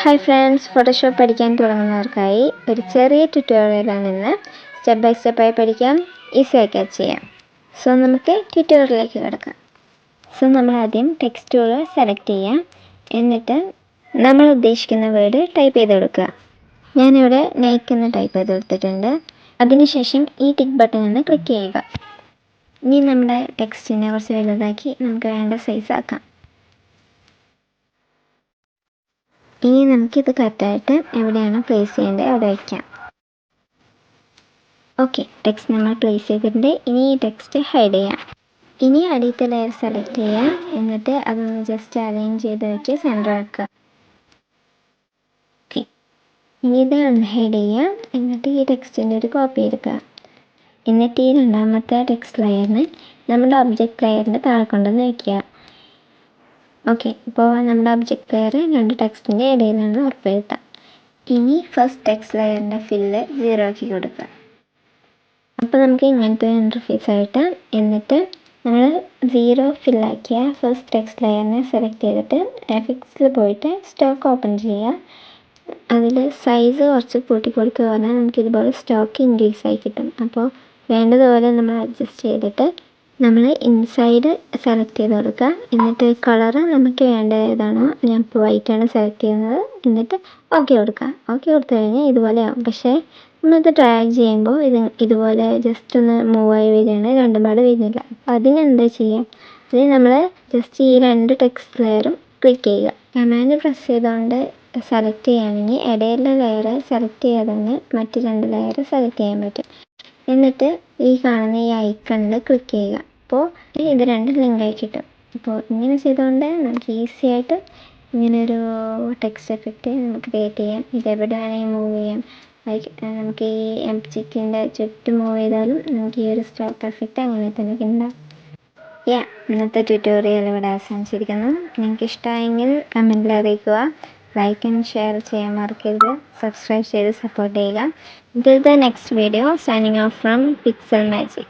Hi friends, Photoshop പഠിക്കാൻ തുടങ്ങുന്നവർക്കായി ഒരു ചെറിയ ട്യൂട്ടോറിയലാണ് ഇന്ന്. സ്റ്റെപ്പ് ബൈ സ്റ്റെപ്പായി പഠിക്കാം, ഈസിയായി ചെയ്യാം. സോ നമുക്ക് ട്യൂട്ടോറിയലിലേക്ക് കിടക്കാം. സോ നമ്മൾ ആദ്യം ടെക്സ്റ്റ് ടൂൾ സെലക്ട് ചെയ്യാം. എന്നിട്ട് നമ്മൾ ഉദ്ദേശിക്കുന്ന വേർഡ് ടൈപ്പ് ചെയ്ത് കൊടുക്കുക. ഞാനിവിടെ നൈക്ക് എന്ന് ടൈപ്പ് ചെയ്ത് കൊടുത്തിട്ടുണ്ട്. അതിനുശേഷം ഈ ടിക്ക് ബട്ടൺ ഒന്ന് ക്ലിക്ക് ചെയ്യുക. ഇനി നമ്മുടെ ടെക്സ്റ്റിനെ കുറച്ച് വലുതാക്കി നമുക്ക് വേണ്ട സൈസ് ആക്കാം. ഇനി നമുക്കിത് കറക്റ്റായിട്ട് എവിടെയാണ് പ്ലേസ് ചെയ്യേണ്ടത് അവിടെ വയ്ക്കാം. ഓക്കെ, ടെക്സ്റ്റ് നമ്മൾ പ്ലേസ് ചെയ്തിട്ടുണ്ട്. ഇനി ഈ ടെക്സ്റ്റ് ഹൈഡ് ചെയ്യാം. ഇനി അടിയത്തെ ലെയർ സെലക്ട് ചെയ്യാം. എന്നിട്ട് അതൊന്ന് ജസ്റ്റ് അലൈൻ ചെയ്ത് വെച്ച് സെൻറ്റർ ആക്കുക. ഓക്കെ, ഇനി ഇത് അൺഹൈഡ് ചെയ്യാം. എന്നിട്ട് ഈ ടെക്സ്റ്റിൻ്റെ ഒരു കോപ്പി എടുക്കുക. എന്നിട്ട് ഈ രണ്ടാമത്തെ ടെക്സ്റ്റ് ലെയറിന് നമ്മുടെ ഒബ്ജക്റ്റ് ലെയറിൻ്റെ താഴെ കൊണ്ടുവന്ന് വയ്ക്കുക. ഓക്കെ, ഇപ്പോൾ നമ്മുടെ ഒബ്ജക്റ്റ് ലെയർ രണ്ട് ടെക്സ്റ്റിൻ്റെ ഇടയിലാണ് ഉറപ്പുവരുത്താം. ഇനി ഫസ്റ്റ് ടെക്സ്റ്റ് ലെയറിൻ്റെ ഫില്ല് 0 ആക്കി കൊടുക്കുക. അപ്പോൾ നമുക്ക് ഇങ്ങനത്തെ ഇൻ്റർഫേസ് ആയിട്ട്, എന്നിട്ട് നമ്മൾ 0 ഫില്ലാക്കിയ ഫസ്റ്റ് ടെക്സ്റ്റ് ലെയറിനെ സെലക്ട് ചെയ്തിട്ട് എഫക്ട്സിൽ പോയിട്ട് സ്റ്റോക്ക് ഓപ്പൺ ചെയ്യുക. അതിൽ സൈസ് കുറച്ച് കൂട്ടി കൊടുക്കുക പറഞ്ഞാൽ നമുക്കിതുപോലെ സ്റ്റോക്ക് ഇൻക്രീസ് ആയി കിട്ടും. അപ്പോൾ വേണ്ടതുപോലെ നമ്മൾ അഡ്ജസ്റ്റ് ചെയ്തിട്ട് നമ്മൾ ഇൻസൈഡ് സെലക്ട് ചെയ്ത് കൊടുക്കുക. എന്നിട്ട് കളറ് നമുക്ക് വേണ്ട ഏതാണോ, ഞാൻ ഇപ്പോൾ വൈറ്റാണ് സെലക്ട് ചെയ്യുന്നത്. എന്നിട്ട് ഓക്കെ കൊടുക്കുക. ഓക്കെ കൊടുത്തു കഴിഞ്ഞാൽ ഇതുപോലെയാവും. പക്ഷേ നമ്മളിത് ഡ്രാഗ് ചെയ്യുമ്പോൾ ഇതുപോലെ ജസ്റ്റ് ഒന്ന് മൂവായി വരികയാണ്, രണ്ടും പാട് വരുന്നില്ല. അപ്പോൾ അതിനെന്താ ചെയ്യുക, അതിന് നമ്മൾ ജസ്റ്റ് ഈ രണ്ട് ടെക്സ്റ്റ് ലെയറും ക്ലിക്ക് ചെയ്യുക. കമാൻഡ് പ്രസ് ചെയ്തുകൊണ്ട് സെലക്ട് ചെയ്യുകയാണെങ്കിൽ ഇടയിലെ ലെയർ സെലക്ട് ചെയ്യാതെ തന്നെ മറ്റ് രണ്ട് ലെയർ സെലക്ട് ചെയ്യാൻ പറ്റും. എന്നിട്ട് ഈ കാണുന്ന ഈ ഐക്കണിൽ ക്ലിക്ക് ചെയ്യുക. അപ്പോൾ ഇത് രണ്ടും ലിങ്കായി കിട്ടും. അപ്പോൾ ഇങ്ങനെ ചെയ്തുകൊണ്ട് നമുക്ക് ഈസി ആയിട്ട് ഇങ്ങനൊരു ടെക്സ്റ്റ് എഫക്റ്റ് നമുക്ക് ക്രിയേറ്റ് ചെയ്യാം. ഇതെവിടെ വേണമെങ്കിൽ മൂവ് ചെയ്യാം. നമുക്ക് ഈ ഒബ്ജക്റ്റിൻ്റെ ചുറ്റും മൂവ് ചെയ്താലും നമുക്ക് ഈ ഒരു സ്റ്റോക്ക് എഫക്റ്റ് അങ്ങനെ തന്നെ ഉണ്ടാവും. ഇന്നത്തെ ട്യൂട്ടോറിയൽ ഇവിടെ അവസാനിച്ചിരിക്കുന്നു. നിങ്ങൾക്ക് ഇഷ്ടമായെങ്കിൽ കമൻറ്റിൽ അറിയിക്കുക. ലൈക്ക് ആൻഡ് ഷെയർ ചെയ്യാൻ മറക്കരുത്. സബ്സ്ക്രൈബ് ചെയ്ത് സപ്പോർട്ട് ചെയ്യുക. Until the next video, signing off from Pixel Magic.